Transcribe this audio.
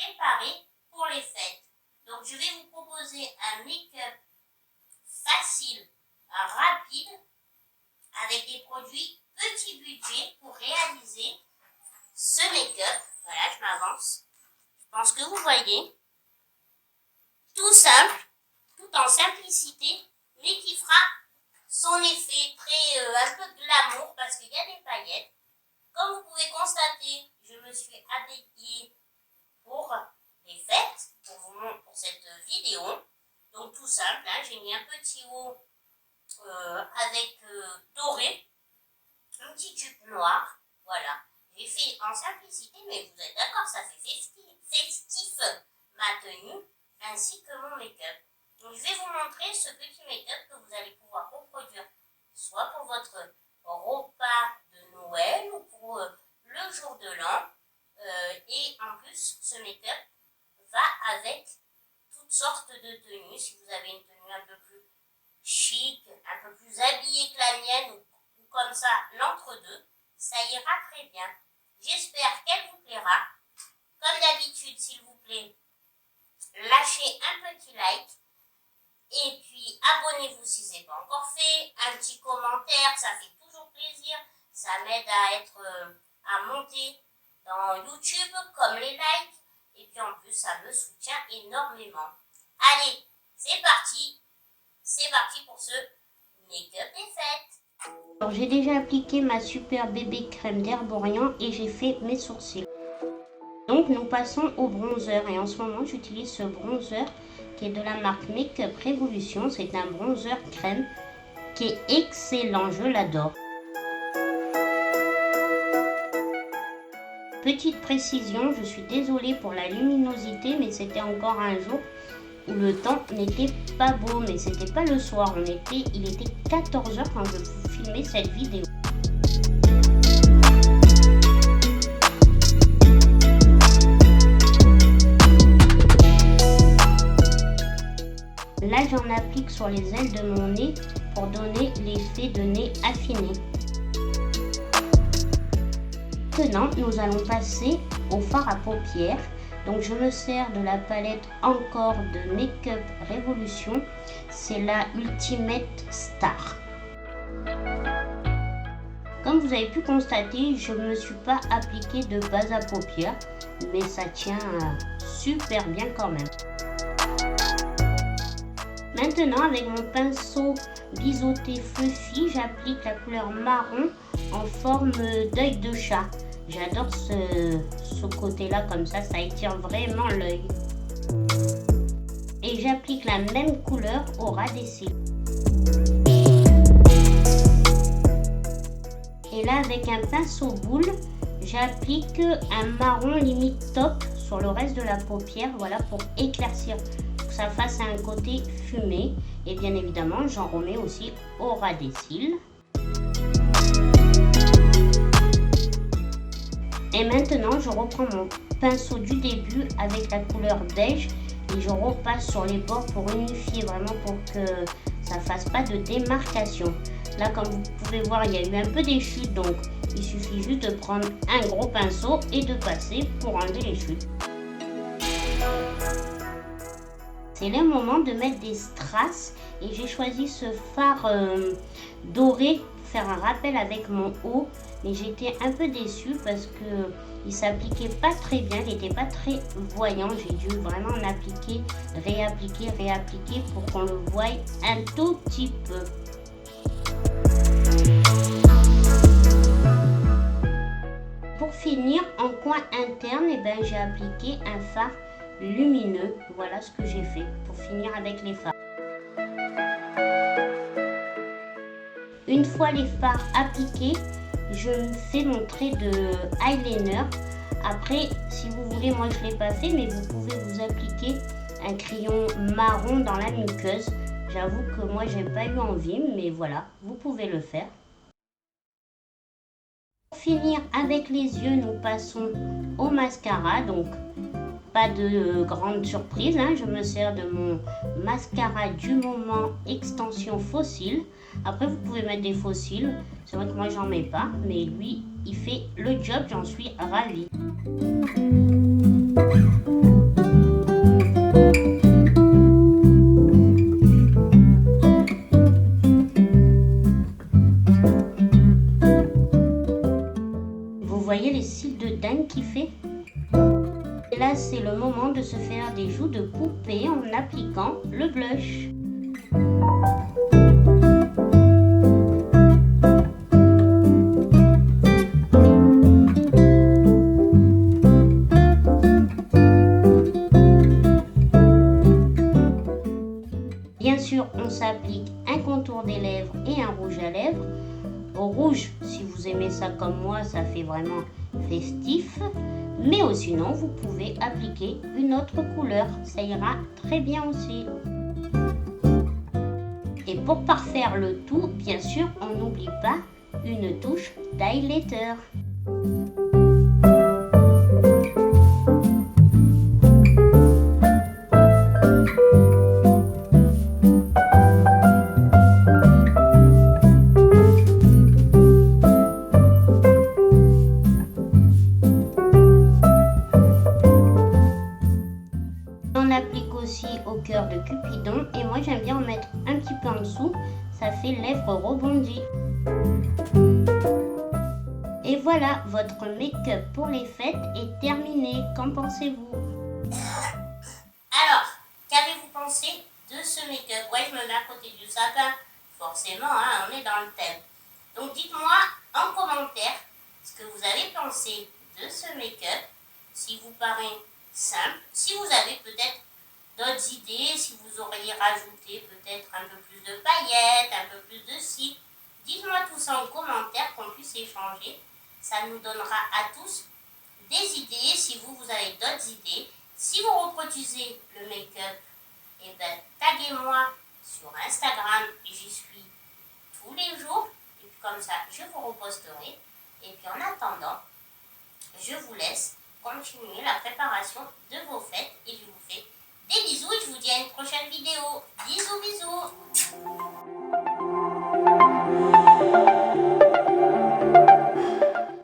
préparer pour les fêtes. Donc je vais vous proposer un make-up facile, rapide, avec des produits petit budget pour réaliser ce make-up. Voilà, je m'avance. Je pense que vous voyez. Tout simple, tout en simplicité, mais qui fera son effet très un peu glamour parce qu'il y a des paillettes. Comme vous pouvez constater, je me suis habillée pour les fêtes, pour cette vidéo. Donc tout simple, hein, j'ai mis un petit haut avec doré, un petit jupe noir, voilà. J'ai fait en simplicité, mais vous êtes d'accord, ça fait festif ma tenue, ainsi que mon make-up. Donc je vais vous montrer ce petit make-up que vous allez pouvoir reproduire, soit pour votre repas de Noël ou pour le jour de l'an. Et en plus, ce make-up va avec toutes sortes de tenues. Si vous avez une tenue un peu plus chic, un peu plus habillée que la mienne, ou comme ça, l'entre-deux, ça ira très bien. J'espère qu'elle vous plaira. Comme d'habitude, s'il vous plaît, lâchez un petit like. Et puis, abonnez-vous si ce n'est pas encore fait. Un petit commentaire, ça fait toujours plaisir. Ça m'aide à monter dans YouTube, comme les likes. Et puis en plus, ça me soutient énormément. Allez, c'est parti. C'est parti pour ce make-up des fêtes. Alors, j'ai déjà appliqué ma super bébé crème d'Herborian et j'ai fait mes sourcils. Donc, nous passons au bronzer. Et en ce moment, j'utilise ce bronzer qui est de la marque Make-up Révolution. C'est un bronzer crème qui est excellent. Je l'adore. Petite précision, je suis désolée pour la luminosité, mais c'était encore un jour où le temps n'était pas beau, mais c'était pas le soir, il était 14h quand je filmais cette vidéo. Là, j'en applique sur les ailes de mon nez pour donner l'effet de nez affiné. Maintenant, nous allons passer au fard à paupières. Donc, je me sers de la palette encore de Make-up Révolution. C'est la Ultimate Star. Comme vous avez pu constater, je ne me suis pas appliqué de base à paupières, mais ça tient super bien quand même. Maintenant, avec mon pinceau biseauté fluffy, j'applique la couleur marron en forme d'œil de chat. J'adore ce côté-là, comme ça étire vraiment l'œil. Et j'applique la même couleur au ras des cils. Et là, avec un pinceau boule, j'applique un marron limite top sur le reste de la paupière, voilà, pour éclaircir, pour que ça fasse un côté fumé. Et bien évidemment, j'en remets aussi au ras des cils. Et maintenant, je reprends mon pinceau du début avec la couleur beige et je repasse sur les bords pour unifier, vraiment pour que ça ne fasse pas de démarcation. Là, comme vous pouvez voir, il y a eu un peu des chutes, donc il suffit juste de prendre un gros pinceau et de passer pour enlever les chutes. C'est le moment de mettre des strass et j'ai choisi ce fard doré pour faire un rappel avec mon haut. Mais j'étais un peu déçue parce que il s'appliquait pas très bien, il n'était pas très voyant. J'ai dû vraiment en appliquer, réappliquer pour qu'on le voie un tout petit peu. Pour finir, en coin interne, j'ai appliqué un fard lumineux. Voilà ce que j'ai fait pour finir avec les fards. Une fois les fards appliqués, je fais mon trait de eyeliner. Après, si vous voulez, moi je ne l'ai pas fait, mais vous pouvez vous appliquer un crayon marron dans la muqueuse. J'avoue que moi j'ai pas eu envie, mais voilà, vous pouvez le faire. Pour finir avec les yeux, nous passons au mascara. Donc pas de grande surprise, hein. Je me sers de mon mascara du moment extension faux cils. Après vous pouvez mettre des faux cils, c'est vrai que moi j'en mets pas, mais lui il fait le job, j'en suis ravie. c'est le moment de se faire des joues de poupée en appliquant le blush. Bien sûr, on s'applique un contour des lèvres et un rouge à lèvres. Au rouge, si vous aimez ça comme moi, ça fait vraiment festif. Mais sinon, vous pouvez appliquer une autre couleur. Ça ira très bien aussi. Et pour parfaire le tout, bien sûr, on n'oublie pas une touche d'highlighter. On applique aussi au cœur de Cupidon et moi j'aime bien en mettre un petit peu en dessous, ça fait lèvres rebondies. Et voilà, votre make-up pour les fêtes est terminé. Qu'en pensez-vous? Alors, qu'avez-vous pensé de ce make-up? Ouais, je me mets à côté du sapin. Forcément, hein, on est dans le thème. Donc dites-moi en commentaire ce que vous avez pensé de ce make-up. Si vous paraît simple, si vous avez peut-être d'autres idées, si vous auriez rajouté peut-être un peu plus de paillettes, un peu plus de cils. Dites-moi tout ça en commentaire qu'on puisse échanger. Ça nous donnera à tous des idées. Si vous avez d'autres idées, si vous reproduisez le make-up, eh ben, taguez-moi sur Instagram, j'y suis tous les jours. Et puis comme ça, je vous reposterai. Et puis en attendant, je vous laisse continuer la préparation de vos fêtes et je vous fais des bisous et je vous dis à une prochaine vidéo. Bisous, bisous.